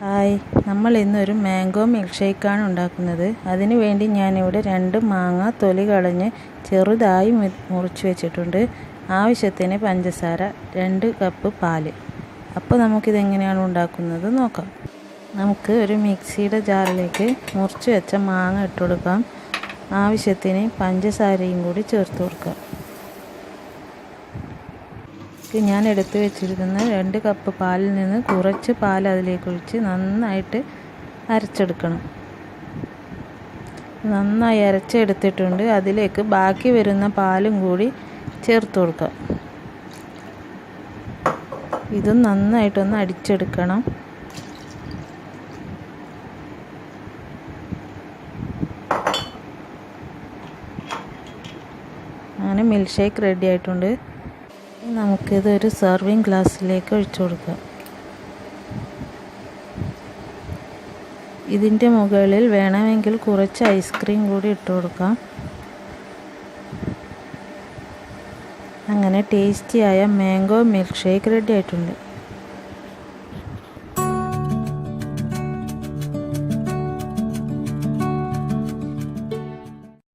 Hi, നമ്മൾ ഇന്നൊരു mango milk ഷേക്കാണ് ഉണ്ടാക്കുന്നത്. അതിനു വേണ്ടി ഞാനിവിടെ 2 മാങ്ങ തൊലി കളഞ്ഞ് ചെറുതായി മുറിച്ച് വെച്ചിട്ടുണ്ട്. ആവശ്യത്തിന് പഞ്ചസാര, 2 കപ്പ് പാല്. അപ്പോൾ നമുക്കിതെങ്ങനെയാണ് ഉണ്ടാക്കുന്നത് നോക്കാം. നമുക്ക് ഒരു മിക്സിയുടെ ജാറിലേക്ക് മുറിച്ച് വെച്ച മാങ്ങ ഇട്ട് കൊടുക്കാം. ആവശ്യത്തിന് പഞ്ചസാരയും കൂടി ചേർത്ത് കൊടുക്കാം. ഞാൻ എടുത്ത് വെച്ചിരിക്കുന്ന 2 കപ്പ് പാലിൽ നിന്ന് കുറച്ച് പാൽ അതിലേക്ക് ഒഴിച്ച് നന്നായിട്ട് അരച്ചെടുക്കണം. നന്നായി അരച്ചെടുത്തിട്ടുണ്ട്. അതിലേക്ക് ബാക്കി വരുന്ന പാലും കൂടി ചേർത്ത് കൊടുക്കാം. ഇതും നന്നായിട്ടൊന്ന് അടിച്ചെടുക്കണം. അങ്ങനെ മിൽക്ക് ഷേക്ക് റെഡി ആയിട്ടുണ്ട്. നമുക്കിതൊരു സെർവിങ് ഗ്ലാസ്സിലേക്ക് ഒഴിച്ചു കൊടുക്കാം. ഇതിൻ്റെ മുകളിൽ വേണമെങ്കിൽ കുറച്ച് ഐസ്ക്രീം കൂടി ഇട്ട് കൊടുക്കാം. അങ്ങനെ ടേസ്റ്റിയായ മാംഗോ മിൽക്ക് ഷേക്ക് റെഡി ആയിട്ടുണ്ട്.